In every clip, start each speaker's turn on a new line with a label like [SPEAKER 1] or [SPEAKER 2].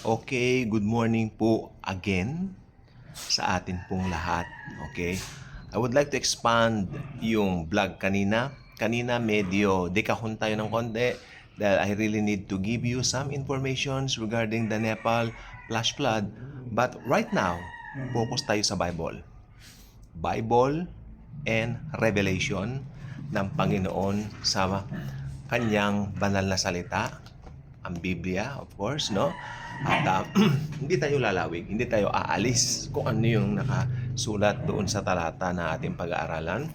[SPEAKER 1] Okay, good morning po again sa atin pong lahat. Okay? I would like to expand yung vlog kanina. Kanina medyo dekahon tayo ng konti dahil I really need to give you some informations regarding the Nepal flash flood. But right now, focus tayo sa Bible. Bible and Revelation ng Panginoon sa kanyang banal na salita, ang Biblia, of course, no? At hindi tayo lalawig, hindi tayo aalis kung ano yung nakasulat doon sa talata na ating pag-aaralan.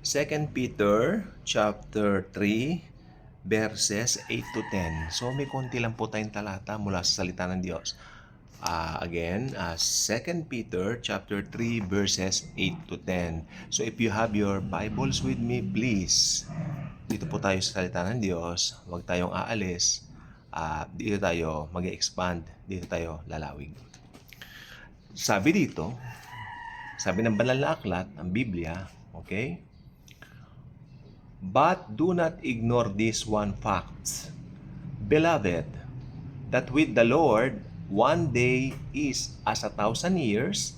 [SPEAKER 1] 2 Peter chapter 3 verses 8 to 10. So may konti lang po tayong talata mula sa salita ng Diyos. Again, 2 Peter chapter 3 verses 8 to 10. So if you have your Bibles with me, please, dito po tayo sa salita ng Diyos. Huwag tayong aalis. Dito tayo mag-expand. Dito tayo lalawig. Sabi dito, sabi ng banal na aklat, ang Biblia, okay? But do not ignore this one fact, beloved, that with the Lord, one day is as 1,000 years,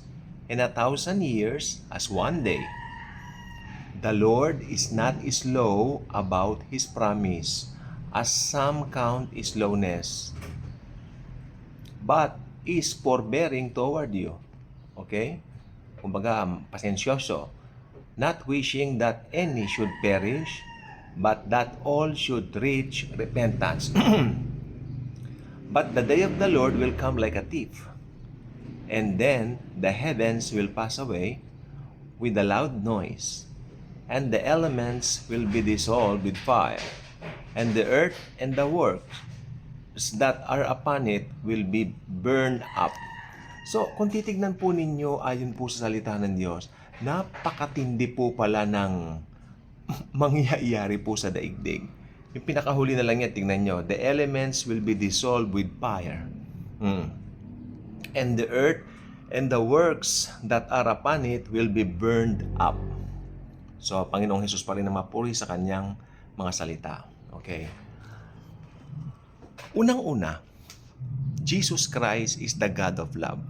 [SPEAKER 1] and 1,000 years as one day. The Lord is not slow about His promise, as some count slowness, but is forbearing toward you. Okay? Kumbaga, pasensyoso. Not wishing that any should perish, but that all should reach repentance. But the day of the Lord will come like a thief, and then the heavens will pass away with a loud noise, and the elements will be dissolved with fire, and the earth and the works that are upon it will be burned up. So, kung titignan po ninyo ayon po sa salita ng Diyos, napakatindi po pala ng mangyayari po sa daigdig. Yung pinakahuli na lang yan, tingnan nyo, the elements will be dissolved with fire. And the earth and the works that are upon it will be burned up. So, Panginoong Hesus pa rin na mapuri sa kanyang mga salita. Okay? Unang-una, Jesus Christ is the God of love.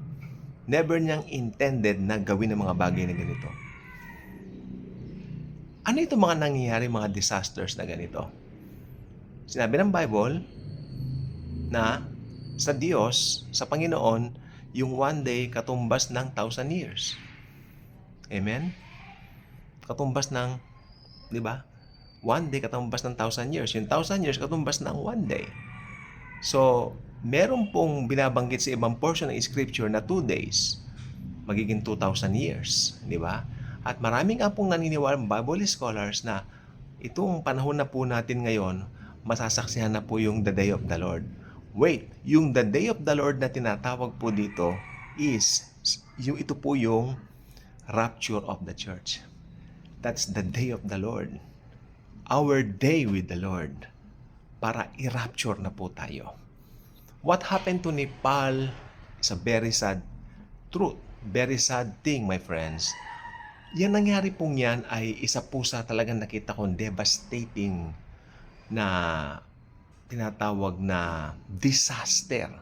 [SPEAKER 1] Never niyang intended na gawin ang mga bagay na ganito. Ano itong mga nangyayari, mga disasters na ganito? Sinabi ng Bible na sa Diyos, sa Panginoon, yung one day katumbas ng 1,000 years. Amen? Katumbas ng, di ba? One day katumbas ng 1,000 years. Yung 1,000 years katumbas ng one day. So, meron pong binabanggit sa ibang portion ng Scripture na 2 days, magiging 2,000 years, di ba? At maraming nga pong naniniwala Bible scholars na itong panahon na po natin ngayon, masasaksihan na po yung the day of the Lord. Wait, yung the day of the Lord na tinatawag po dito is, ito po yung rapture of the church. That's the day of the Lord. Our day with the Lord. Para i-rapture na po tayo. What happened to Nepal is a very sad truth. Very sad thing, my friends. Yan nangyari pong yan ay isa po sa talagang nakita kong devastating na tinatawag na disaster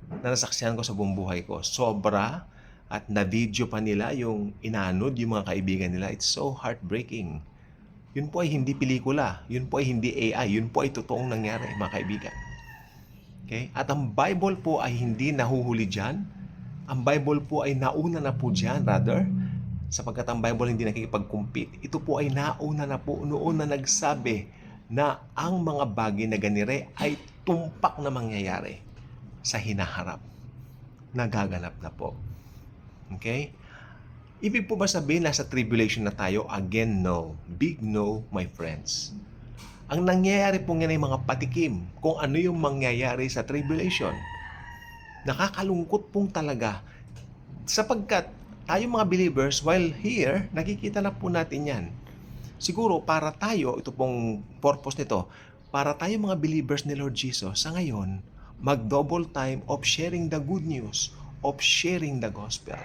[SPEAKER 1] na nasaksihan ko sa buong buhay ko. Sobra at na-video pa nila yung inanod yung mga kaibigan nila. It's so heartbreaking. Yun po ay hindi pelikula. Yun po ay hindi AI. Yun po ay totoong nangyari, mga kaibigan. Okay? At ang Bible po ay hindi nahuhuli dyan. Ang Bible po ay nauna na po dyan, rather. Sapagkat ang Bible hindi nakikipag-compete. Ito po ay nauna na po, noon na nagsabi na ang mga bagay na ganire ay tumpak na mangyayari sa hinaharap. Nagaganap na po. Okay? Ibig po ba sabihin na sa tribulation na tayo? Again, no. Big no, my friends. Ang nangyayari po yan ay mga patikim kung ano yung mangyayari sa tribulation. Nakakalungkot pong talaga. Sapagkat tayo mga believers, while here, nakikita na po natin yan. Siguro para tayo, ito pong purpose nito, para tayo mga believers ni Lord Jesus, sa ngayon, mag-double time of sharing the good news, of sharing the gospel.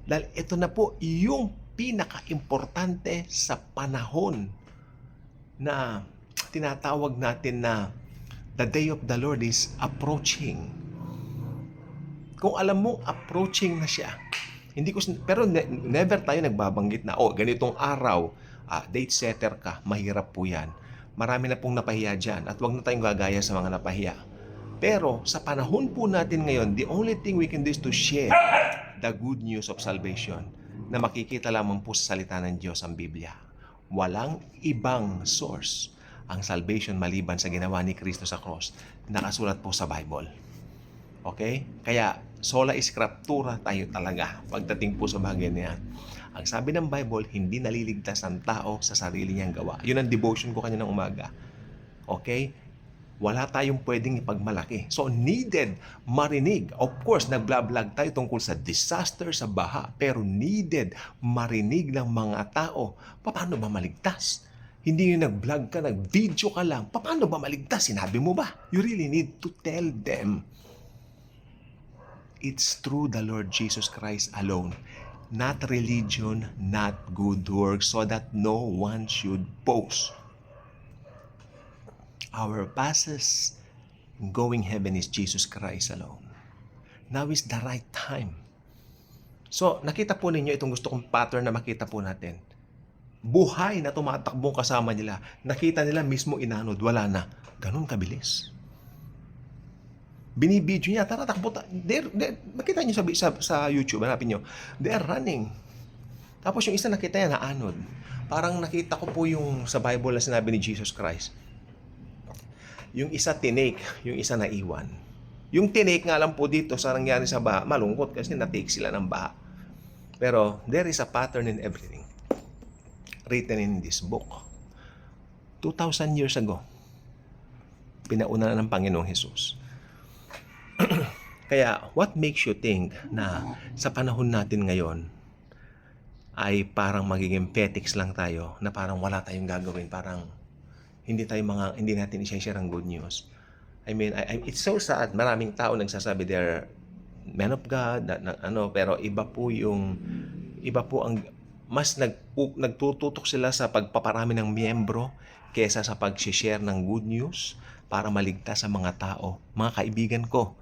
[SPEAKER 1] Dahil ito na po yung pinaka-importante sa panahon na tinatawag natin na the day of the Lord is approaching. Kung alam mo, approaching na siya. Hindi ko, pero never tayo nagbabanggit na, ganitong araw, date setter ka, mahirap po yan. Marami na pong napahiya dyan at wag na tayong gagaya sa mga napahiya. Pero sa panahon po natin ngayon, the only thing we can do is to share the good news of salvation na makikita lamang po sa salita ng Diyos ang Biblia. Walang ibang source ang salvation maliban sa ginawa ni Kristo sa cross. Nakasulat po sa Bible. Okay? Kaya sola scriptura tayo talaga pagdating po sa bagay na yan. Ang sabi ng Bible, hindi naliligtas ang tao sa sarili niyang gawa. Yun ang devotion ko kanina ng umaga. Okay? Wala tayong pwedeng ipagmalaki. So, needed marinig. Of course, nagblablag tayo tungkol sa disaster, sa baha. Pero needed marinig ng mga tao. Paano ba maligtas? Hindi yung nag-vlog ka, nag-video ka lang. Paano ba maligtas? Sinabi mo ba? You really need to tell them. It's through the Lord Jesus Christ alone. Not religion, not good works, so that no one should boast. Our passes in going heaven is Jesus Christ alone. Now is the right time. So, nakita po ninyo itong gusto kong pattern na makita po natin. Buhay na tumatakbong kasama nila. Nakita nila mismo inanod, wala na. Ganun kabilis. Binibidyo niya, tara takbo. Makita niyo sa YouTube, hanapin niyo. They are running. Tapos yung isa nakita niya na anod. Parang nakita ko po yung sa Bible na sinabi ni Jesus Christ. Yung isa tinake, yung isa naiwan. Yung tinake nga lang po dito sa nangyari sa baha, malungkot kasi natake sila ng baha. Pero there is a pattern in everything written in this book. 2,000 years ago, pinauna na ng Panginoong Jesus. Kaya, what makes you think na sa panahon natin ngayon ay parang magiging petics lang tayo, na parang wala tayong gagawin, parang hindi natin i-share ang good news. I mean, it's so sad. Maraming tao nagsasabi they're men of God, pero iba po ang mas nagtututok sila sa pagpaparami ng miyembro kaysa sa pag-share ng good news para maligtas sa mga tao. Mga kaibigan ko,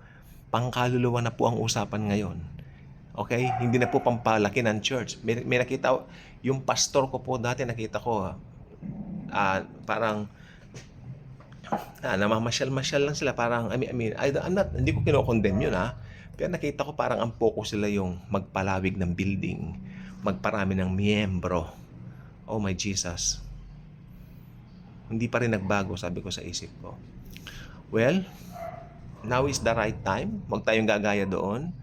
[SPEAKER 1] pangkaluluwa na po ang usapan ngayon. Okay? Hindi na po pampalaki ng church. May nakita, yung pastor ko po dati nakita ko, parang namamasyal-masyal lang sila. Parang, hindi ko kinokondemn yun Pero nakita ko parang ang focus sila yung magpalawig ng building, magparami ng miyembro. Oh my Jesus. Hindi pa rin nagbago, sabi ko sa isip ko. Well, now is the right time. Huwag tayong gagaya doon.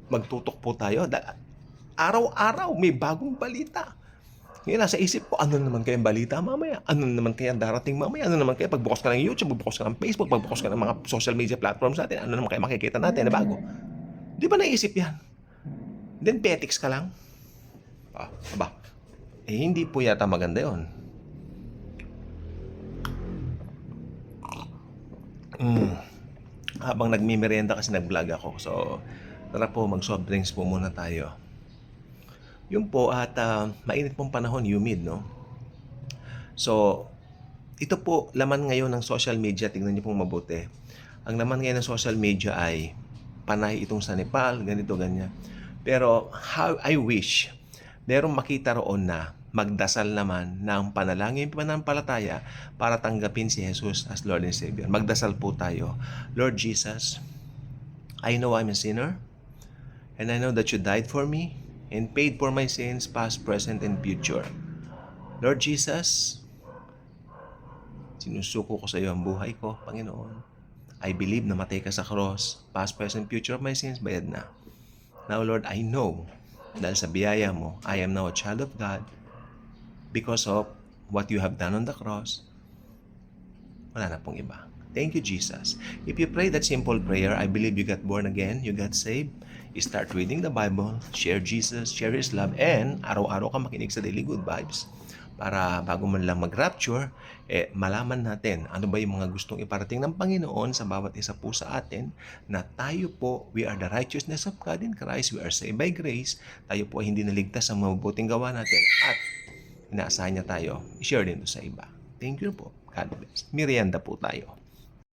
[SPEAKER 1] Magtutok po tayo. Araw-araw may bagong balita. Ngayon, nasa isip ko, ano naman kaya balita mamaya? Ano naman kaya darating mamaya? Ano naman kaya pagbukas ka ng YouTube, pagbukas ka ng Facebook, pagbukas ka ng mga social media platforms natin, ano naman kaya makikita natin na bago? Di ba naisip yan? Then, petics ka lang. Hindi po yata maganda yon. Habang nagmimerienda kasi nag-vlog ako. So, tara po, mag-soft drinks po muna tayo. Yun po, at mainit pong panahon, humid, no? So, ito po, laman ngayon ng social media, tingnan niyo pong mabuti. Ang laman ngayon ng social media ay panay itong sa Nepal, ganito, ganyan. Pero, how I wish, merong makita roon na magdasal naman ng panalangin pananampalataya para tanggapin si Jesus as Lord and Savior. Magdasal po tayo. Lord Jesus, I know I'm a sinner, and I know that you died for me and paid for my sins, past, present, and future. Lord Jesus, sinusuko ko sa iyo ang buhay ko, Panginoon. I believe na matay ka sa cross, past, present, future of my sins, bayad na. Now, Lord, I know, dahil sa biyaya mo, I am now a child of God because of what you have done on the cross. Wala na pong iba. Thank you, Jesus. If you pray that simple prayer, I believe you got born again, you got saved. You start reading the Bible, share Jesus, share His love, and araw-araw ka makinig sa Daily Good Vibes para bago man lang mag-rapture, malaman natin ano ba yung mga gustong iparating ng Panginoon sa bawat isa po sa atin, na tayo po, we are the righteousness of God in Christ, we are saved by grace, tayo po ay hindi naligtas sa mabubuting gawa natin, at inaasahan niya tayo, i-share din ito sa iba. Thank you po. God bless. Merienda po tayo.